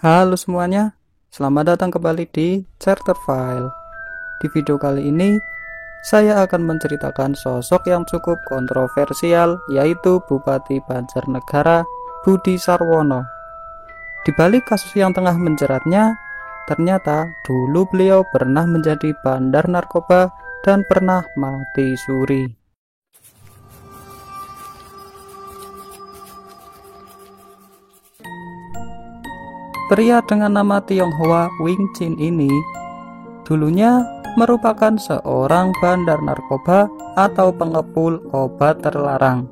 Halo semuanya, selamat datang kembali di Charter File. Di video kali ini, saya akan menceritakan sosok yang cukup kontroversial, yaitu Bupati Banjarnegara Budi Sarwono. Di balik kasus yang tengah menjeratnya, ternyata dulu beliau pernah menjadi bandar narkoba dan pernah mati suri. Pria dengan nama Tionghoa Wing Chin ini dulunya merupakan seorang bandar narkoba atau pengepul obat terlarang.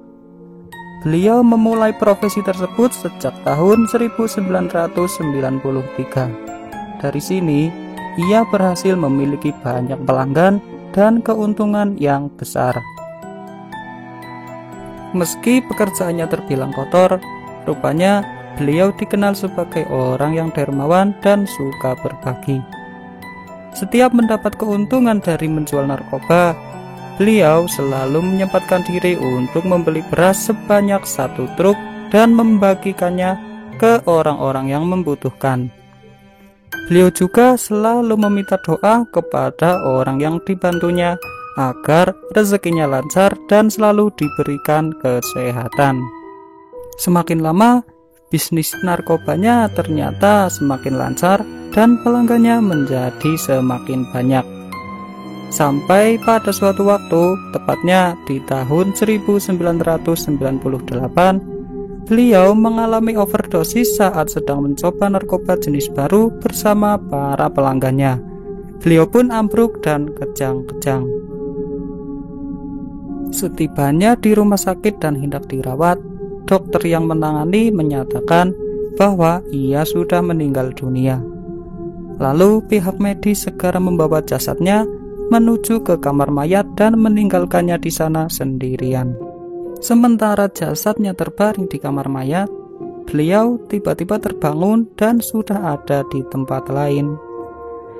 Beliau memulai profesi tersebut sejak tahun 1993. Dari sini, ia berhasil memiliki banyak pelanggan dan keuntungan yang besar. Meski pekerjaannya terbilang kotor, rupanya beliau dikenal sebagai orang yang dermawan dan suka berbagi. Setiap mendapat keuntungan dari menjual narkoba, beliau selalu menyempatkan diri untuk membeli beras sebanyak 1 truk dan membagikannya ke orang-orang yang membutuhkan. Beliau juga selalu meminta doa kepada orang yang dibantunya agar rezekinya lancar dan selalu diberikan kesehatan. Semakin lama, bisnis narkobanya ternyata semakin lancar dan pelanggannya menjadi semakin banyak. Sampai pada suatu waktu, tepatnya di tahun 1998, beliau mengalami overdosis saat sedang mencoba narkoba jenis baru bersama para pelanggannya. Beliau pun ambruk dan kejang-kejang. Setibanya di rumah sakit dan hendak dirawat, dokter yang menangani menyatakan bahwa ia sudah meninggal dunia. Lalu pihak medis segera membawa jasadnya menuju ke kamar mayat dan meninggalkannya di sana sendirian. Sementara jasadnya terbaring di kamar mayat, beliau tiba-tiba terbangun dan sudah ada di tempat lain.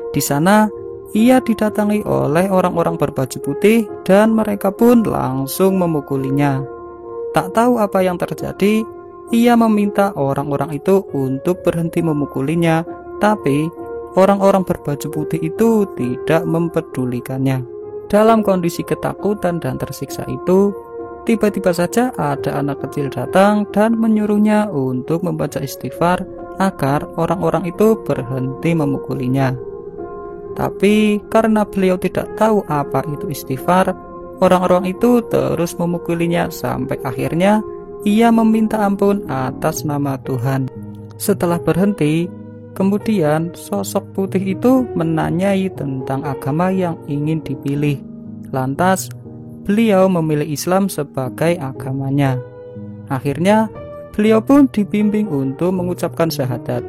Di sana, ia didatangi oleh orang-orang berbaju putih dan mereka pun langsung memukulinya. Tak tahu apa yang terjadi, ia meminta orang-orang itu untuk berhenti memukulinya, tapi orang-orang berbaju putih itu tidak mempedulikannya. Dalam kondisi ketakutan dan tersiksa itu, tiba-tiba saja ada anak kecil datang dan menyuruhnya untuk membaca istighfar agar orang-orang itu berhenti memukulinya. Tapi karena beliau tidak tahu apa itu istighfar, orang-orang itu terus memukulinya sampai akhirnya ia meminta ampun atas nama Tuhan. Setelah berhenti, kemudian sosok putih itu menanyai tentang agama yang ingin dipilih. Lantas, beliau memilih Islam sebagai agamanya. Akhirnya, beliau pun dibimbing untuk mengucapkan syahadat.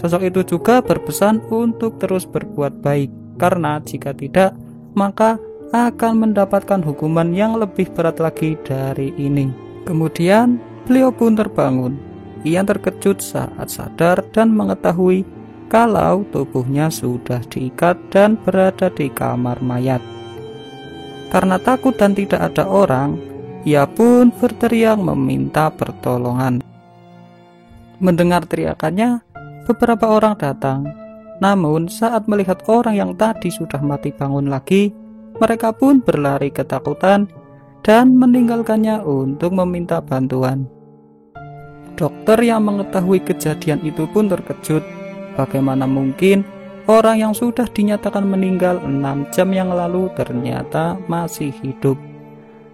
Sosok itu juga berpesan untuk terus berbuat baik, karena jika tidak, maka akan mendapatkan hukuman yang lebih berat lagi dari ini. Kemudian beliau pun terbangun. Ia terkejut saat sadar dan mengetahui kalau tubuhnya sudah diikat dan berada di kamar mayat. Karena takut dan tidak ada orang, ia pun berteriak meminta pertolongan. Mendengar teriakannya, beberapa orang datang. Namun saat melihat orang yang tadi sudah mati bangun lagi, mereka pun berlari ketakutan dan meninggalkannya untuk meminta bantuan. Dokter yang mengetahui kejadian itu pun terkejut. Bagaimana mungkin orang yang sudah dinyatakan meninggal 6 jam yang lalu ternyata masih hidup?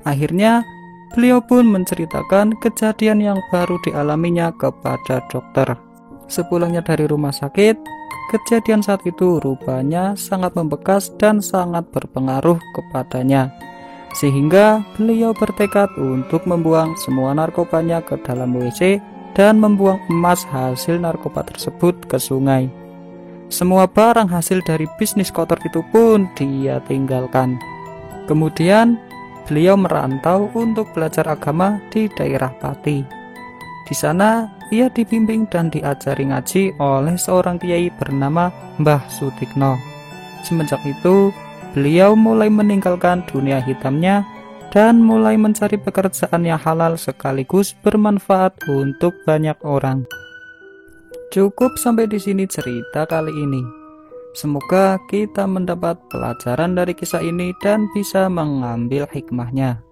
Akhirnya beliau pun menceritakan kejadian yang baru dialaminya kepada dokter. Sepulangnya dari rumah sakit, kejadian saat itu rupanya sangat membekas dan sangat berpengaruh kepadanya, sehingga beliau bertekad untuk membuang semua narkobanya ke dalam WC dan membuang emas hasil narkoba tersebut ke sungai. Semua barang hasil dari bisnis kotor itu pun dia tinggalkan. Kemudian beliau merantau untuk belajar agama di daerah Pati. Di sana ia dibimbing dan diajari ngaji oleh seorang kiai bernama Mbah Sutikno. Semenjak itu, beliau mulai meninggalkan dunia hitamnya dan mulai mencari pekerjaan yang halal sekaligus bermanfaat untuk banyak orang. Cukup sampai di sini cerita kali ini. Semoga kita mendapat pelajaran dari kisah ini dan bisa mengambil hikmahnya.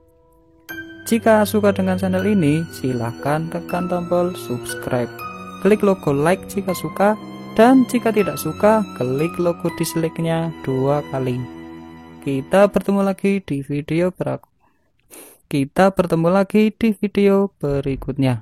Jika suka dengan channel ini, silahkan tekan tombol subscribe. Klik logo like jika suka, dan jika tidak suka, klik logo dislike-nya 2 kali. Kita bertemu lagi di video berikutnya.